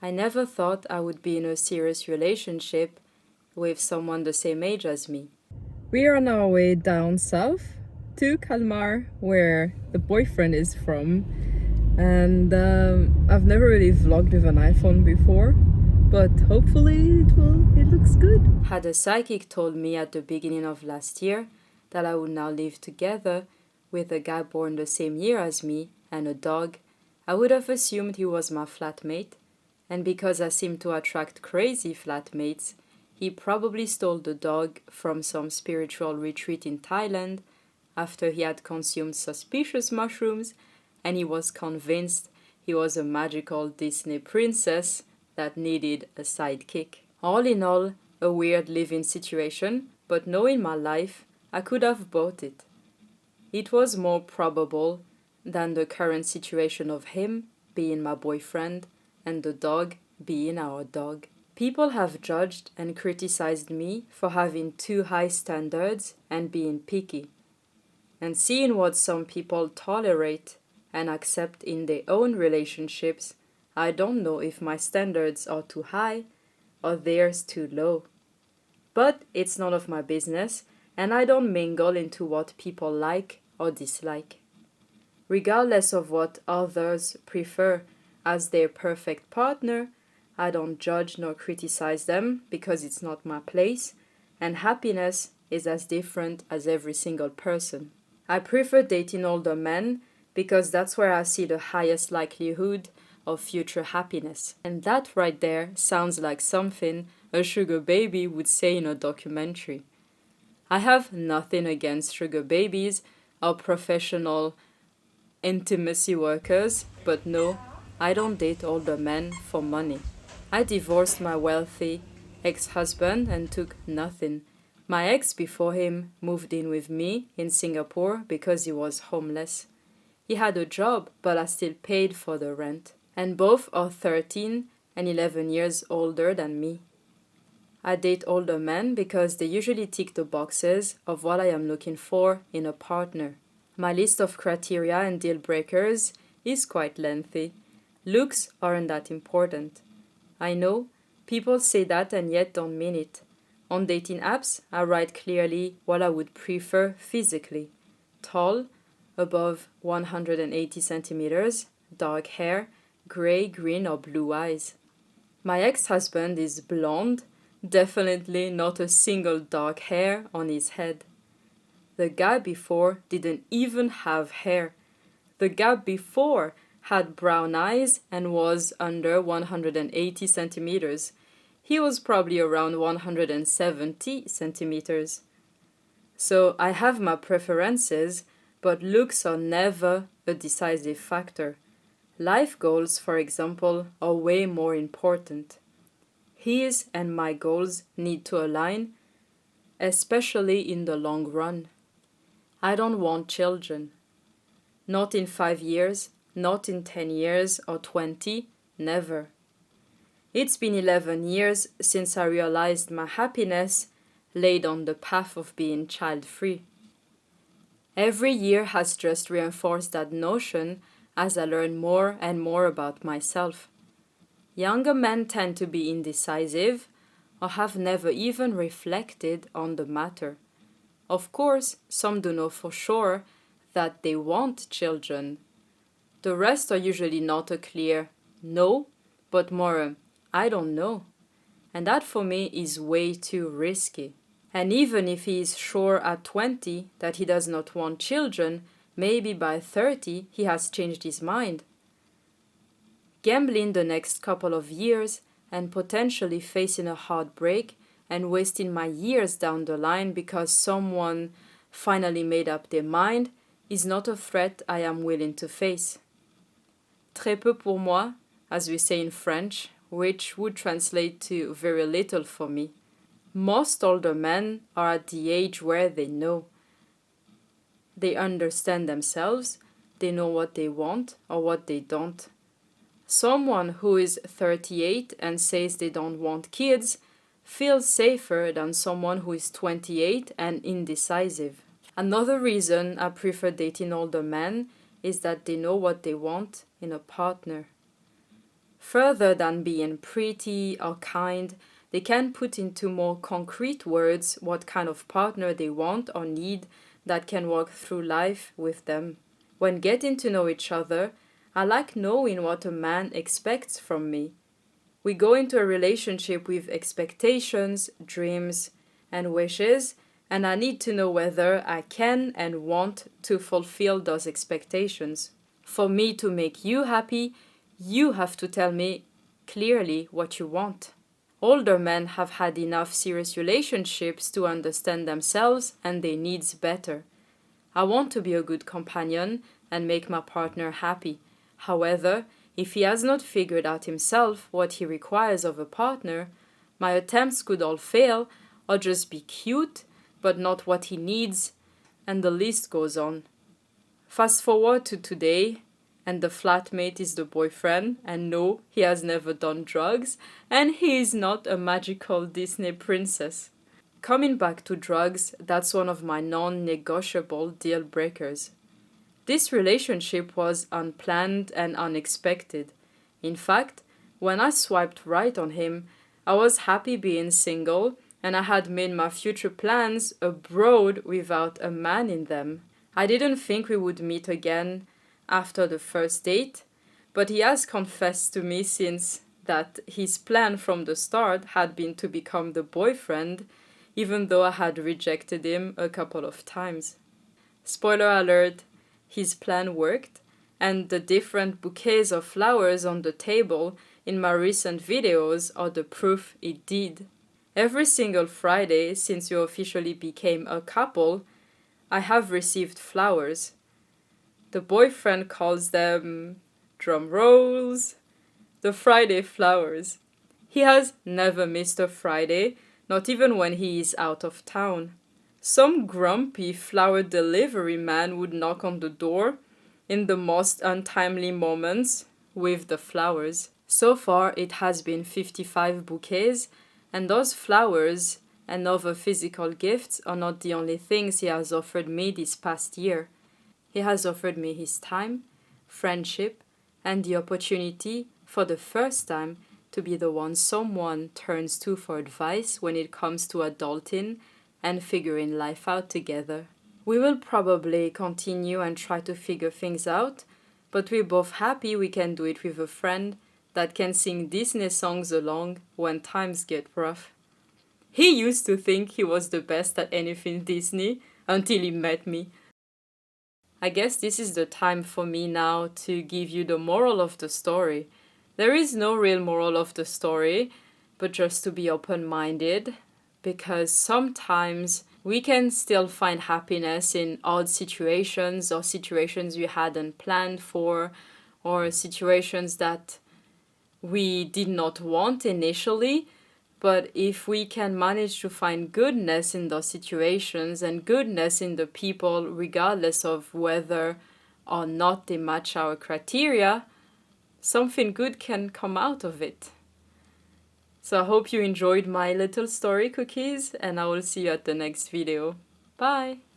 I never thought I would be in a serious relationship with someone the same age as me. We are on our way down south to Kalmar, where the boyfriend is from. And I've never really vlogged with an iPhone before, but hopefully it looks good. Had a psychic told me at the beginning of last year that I would now live together with a guy born the same year as me and a dog, I would have assumed he was my flatmate, and because I seem to attract crazy flatmates, he probably stole the dog from some spiritual retreat in Thailand after he had consumed suspicious mushrooms and he was convinced he was a magical Disney princess that needed a sidekick. All in all, a weird living situation, but knowing my life, I could have bought it. It was more probable than the current situation of him being my boyfriend and the dog being our dog. People have judged and criticized me for having too high standards and being picky. And seeing what some people tolerate and accept in their own relationships, I don't know if my standards are too high or theirs too low. But it's none of my business, and I don't mingle into what people like or dislike. Regardless of what others prefer as their perfect partner, I don't judge nor criticize them because it's not my place, and happiness is as different as every single person. I prefer dating older men because that's where I see the highest likelihood of future happiness. And that right there sounds like something a sugar baby would say in a documentary. I have nothing against sugar babies or professional intimacy workers, but no, I don't date older men for money. I divorced my wealthy ex-husband and took nothing. My ex before him moved in with me in Singapore because he was homeless. He had a job, but I still paid for the rent. And both are 13 and 11 years older than me. I date older men because they usually tick the boxes of what I am looking for in a partner. My list of criteria and deal breakers is quite lengthy. Looks aren't that important. I know, people say that and yet don't mean it. On dating apps, I write clearly what I would prefer physically. Tall, above 180 centimeters, dark hair, gray, green or blue eyes. My ex-husband is blonde, definitely not a single dark hair on his head. The guy before didn't even have hair. The guy before had brown eyes and was under 180 centimeters. He was probably around 170 centimeters. So I have my preferences, but looks are never a decisive factor. Life goals, for example, are way more important. His and my goals need to align, especially in the long run. I don't want children. Not in 5 years, not in 10 years or 20, never. It's been 11 years since I realized my happiness laid on the path of being child-free. Every year has just reinforced that notion as I learn more and more about myself. Younger men tend to be indecisive or have never even reflected on the matter. Of course, some do know for sure that they want children. The rest are usually not a clear no, but more a I don't know. And that for me is way too risky. And even if he is sure at 20 that he does not want children, maybe by 30 he has changed his mind. Gambling the next couple of years and potentially facing a heartbreak and wasting my years down the line because someone finally made up their mind is not a threat I am willing to face. Très peu pour moi, as we say in French, which would translate to very little for me. Most older men are at the age where they know. They understand themselves, they know what they want or what they don't. Someone who is 38 and says they don't want kids feels safer than someone who is 28 and indecisive. Another reason I prefer dating older men is that they know what they want in a partner. Further than being pretty or kind, they can put into more concrete words what kind of partner they want or need that can walk through life with them. When getting to know each other, I like knowing what a man expects from me. We go into a relationship with expectations, dreams, and wishes, and I need to know whether I can and want to fulfill those expectations. For me to make you happy, you have to tell me clearly what you want. Older men have had enough serious relationships to understand themselves and their needs better. I want to be a good companion and make my partner happy. However, if he has not figured out himself what he requires of a partner, my attempts could all fail or just be cute, but not what he needs, and the list goes on. Fast forward to today, and the flatmate is the boyfriend, and no, he has never done drugs, and he is not a magical Disney princess. Coming back to drugs, that's one of my non-negotiable deal breakers. This relationship was unplanned and unexpected. In fact, when I swiped right on him, I was happy being single, and I had made my future plans abroad without a man in them. I didn't think we would meet again after the first date, but he has confessed to me since that his plan from the start had been to become the boyfriend, even though I had rejected him a couple of times. Spoiler alert, his plan worked, and the different bouquets of flowers on the table in my recent videos are the proof it did. Every single Friday since we officially became a couple, I have received flowers. The boyfriend calls them, drum rolls, the Friday flowers. He has never missed a Friday, not even when he is out of town. Some grumpy flower delivery man would knock on the door in the most untimely moments with the flowers. So far, it has been 55 bouquets, and those flowers and other physical gifts are not the only things he has offered me this past year. He has offered me his time, friendship, and the opportunity for the first time to be the one someone turns to for advice when it comes to adulting and figuring life out together. We will probably continue and try to figure things out, but we're both happy we can do it with a friend that can sing Disney songs along when times get rough. He used to think he was the best at anything Disney until he met me. I guess this is the time for me now to give you the moral of the story. There is no real moral of the story, but just to be open-minded, because sometimes we can still find happiness in odd situations or situations we hadn't planned for, or situations that we did not want initially. But if we can manage to find goodness in those situations and goodness in the people, regardless of whether or not they match our criteria, something good can come out of it. So I hope you enjoyed my little story, cookies, and I will see you at the next video. Bye!